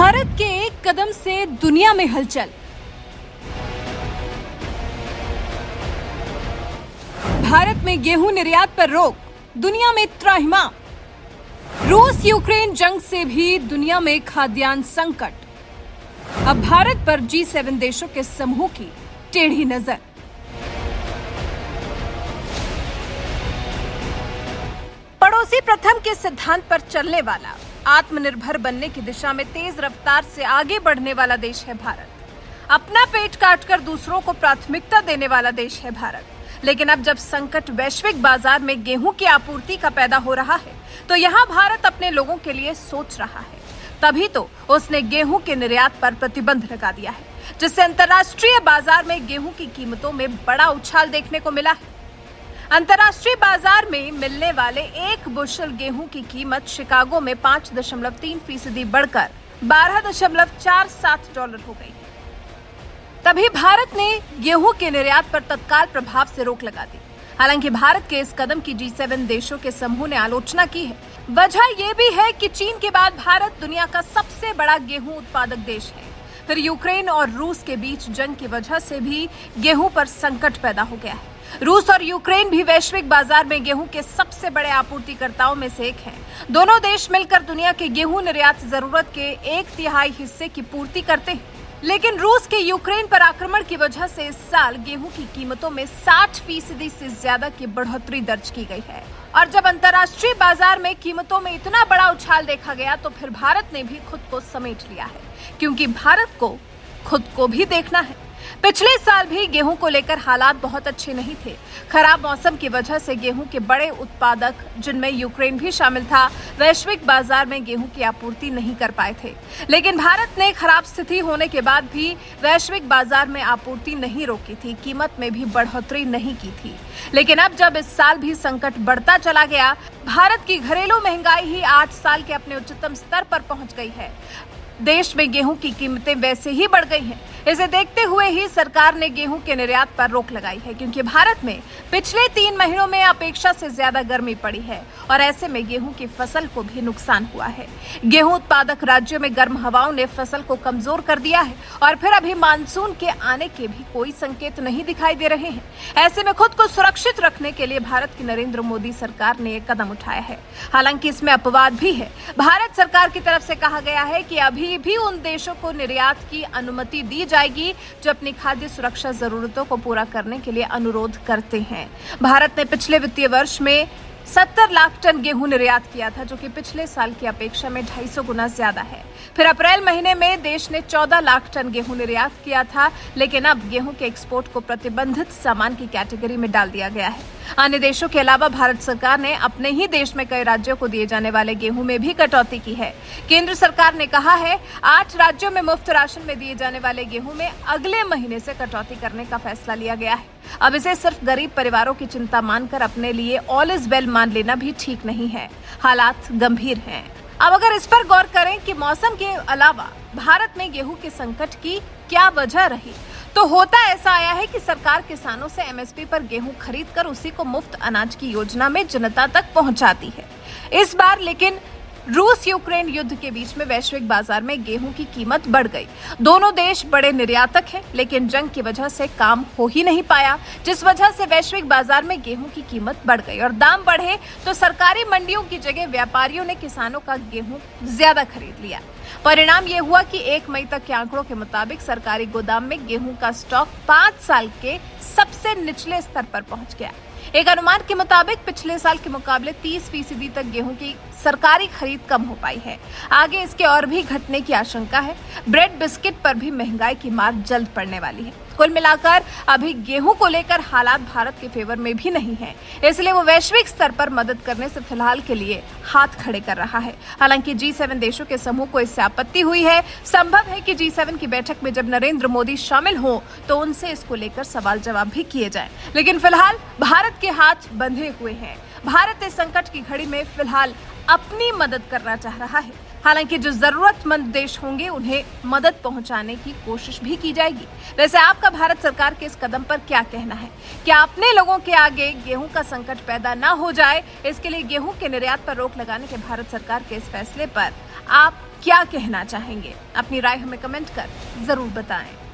भारत के एक कदम से दुनिया में हलचल। भारत में गेहूं निर्यात पर रोक, दुनिया में त्राहिमाम। रूस यूक्रेन जंग से भी दुनिया में खाद्यान्न संकट। अब भारत पर G7 देशों के समूह की टेढ़ी नजर। पड़ोसी प्रथम के सिद्धांत पर चलने वाला, आत्मनिर्भर बनने की दिशा में तेज रफ्तार से आगे बढ़ने वाला देश है भारत। अपना पेट काटकर दूसरों को प्राथमिकता देने वाला देश है भारत। लेकिन अब जब संकट वैश्विक बाजार में गेहूं की आपूर्ति का पैदा हो रहा है, तो यहाँ भारत अपने लोगों के लिए सोच रहा है। तभी तो उसने गेहूं के निर्यात पर प्रतिबंध लगा दिया है, जिससे अंतर्राष्ट्रीय बाजार में गेहूं की कीमतों में बड़ा उछाल देखने को मिला है। अंतर्राष्ट्रीय बाजार में मिलने वाले एक बुशल गेहूं की कीमत शिकागो में 5.3% बढ़कर $12.47 हो गई है। तभी भारत ने गेहूं के निर्यात पर तत्काल प्रभाव से रोक लगा दी। हालांकि भारत के इस कदम की G7 देशों के समूह ने आलोचना की है। वजह यह भी है कि चीन के बाद भारत दुनिया का सबसे बड़ा गेहूं उत्पादक देश है। फिर यूक्रेन और रूस के बीच जंग की वजह से भी गेहूं पर संकट पैदा हो गया है। रूस और यूक्रेन भी वैश्विक बाजार में गेहूं के सबसे बड़े आपूर्तिकर्ताओं में से एक हैं। दोनों देश मिलकर दुनिया के गेहूं निर्यात जरूरत के 1/3 हिस्से की पूर्ति करते हैं। लेकिन रूस के यूक्रेन पर आक्रमण की वजह से इस साल गेहूं की कीमतों में 60% से ज्यादा की बढ़ोतरी दर्ज की गई है। और जब अंतर्राष्ट्रीय बाजार में कीमतों में इतना बड़ा उछाल देखा गया, तो फिर भारत ने भी खुद को समेट लिया है, क्योंकि भारत को खुद को भी देखना है। पिछले साल भी गेहूं को लेकर हालात बहुत अच्छे नहीं थे। खराब मौसम की वजह से गेहूं के बड़े उत्पादक, जिनमें यूक्रेन भी शामिल था, वैश्विक बाजार में गेहूं की आपूर्ति नहीं कर पाए थे। लेकिन भारत ने खराब स्थिति होने के बाद भी वैश्विक बाजार में आपूर्ति नहीं रोकी थी, कीमत में भी बढ़ोतरी नहीं की थी। लेकिन अब जब इस साल भी संकट बढ़ता चला गया, भारत की घरेलू महंगाई ही 8 साल के अपने उच्चतम स्तर पर पहुंच गई है। देश में गेहूं की कीमतें वैसे ही बढ़ गई हैं। इसे देखते हुए ही सरकार ने गेहूं के निर्यात पर रोक लगाई है, क्योंकि भारत में पिछले 3 महीनों में अपेक्षा से ज्यादा गर्मी पड़ी है और ऐसे में गेहूं की फसल को भी नुकसान हुआ है। गेहूं उत्पादक राज्यों में गर्म हवाओं ने फसल को कमजोर कर दिया है और फिर अभी मानसून के आने के भी कोई संकेत नहीं दिखाई दे रहे हैं। ऐसे में खुद को सुरक्षित रखने के लिए भारत की नरेंद्र मोदी सरकार ने एक कदम उठाया है। हालांकि इसमें अपवाद भी है। भारत सरकार की तरफ से कहा गया है कि अभी भी उन देशों को निर्यात की अनुमति दी जाएगी जो अपनी खाद्य सुरक्षा जरूरतों को पूरा करने के लिए अनुरोध करते हैं। भारत ने पिछले वित्तीय वर्ष में 70 लाख टन गेहूं निर्यात किया था, जो कि पिछले साल की अपेक्षा में 250 गुना ज्यादा है। फिर अप्रैल महीने में देश ने 14 लाख टन गेहूं निर्यात किया था, लेकिन अब गेहूं के एक्सपोर्ट को प्रतिबंधित सामान की कैटेगरी में डाल दिया गया है। अन्य देशों के अलावा भारत सरकार ने अपने ही देश में कई राज्यों को दिए जाने वाले गेहूं में भी कटौती की है। केंद्र सरकार ने कहा है 8 राज्यों में मुफ्त राशन में दिए जाने वाले गेहूं में अगले महीने से कटौती करने का फैसला लिया गया है। अब इसे सिर्फ गरीब परिवारों की चिंता मानकर अपने लिए ऑल इज वेल मान लेना भी ठीक नहीं है। हालात गंभीर हैं। अब अगर इस पर गौर करें कि मौसम के अलावा भारत में गेहूं के संकट की क्या वजह रही, तो होता ऐसा आया है कि सरकार किसानों से MSP पर गेहूं खरीदकर उसी को मुफ्त अनाज की योजना में जनता तक पहुंचाती है। इस बार लेकिन रूस यूक्रेन युद्ध के बीच में वैश्विक बाजार में गेहूं की कीमत बढ़ गई। दोनों देश बड़े निर्यातक हैं, लेकिन जंग की वजह से काम हो ही नहीं पाया, जिस वजह से वैश्विक बाजार में गेहूं की कीमत बढ़ गई और दाम बढ़े तो सरकारी मंडियों की जगह व्यापारियों ने किसानों का गेहूं ज्यादा खरीद लिया। परिणाम ये हुआ कि 1 मई तक के आंकड़ों के मुताबिक सरकारी गोदाम में गेहूं का स्टॉक 5 साल के सबसे निचले स्तर पर पहुंच गया। एक अनुमान के मुताबिक पिछले साल के मुकाबले 30% तक गेहूं की सरकारी खरीद कम हो पाई है। आगे इसके और भी घटने की आशंका है। ब्रेड बिस्किट पर भी महंगाई की मार जल्द पड़ने वाली है। कुल मिलाकर अभी गेहूं को लेकर हालात भारत के फेवर में भी नहीं है, इसलिए वो वैश्विक स्तर पर मदद करने से फिलहाल के लिए हाथ खड़े कर रहा है। हालांकि G7 देशों के समूह को इससे आपत्ति हुई है। संभव है कि G7 की बैठक में जब नरेंद्र मोदी शामिल हो तो उनसे इसको लेकर सवाल जवाब भी किए जाएं। लेकिन फिलहाल भारत के हाथ बंधे हुए हैं। भारत इस संकट की घड़ी में फिलहाल अपनी मदद करना चाह रहा है। हालांकि जो जरूरतमंद देश होंगे उन्हें मदद पहुंचाने की कोशिश भी की जाएगी। वैसे आपका भारत सरकार के इस कदम पर क्या कहना है? क्या अपने लोगों के आगे गेहूं का संकट पैदा ना हो जाए, इसके लिए गेहूं के निर्यात पर रोक लगाने के भारत सरकार के इस फैसले पर आप क्या कहना चाहेंगे? अपनी राय हमें कमेंट कर जरूर बताएं।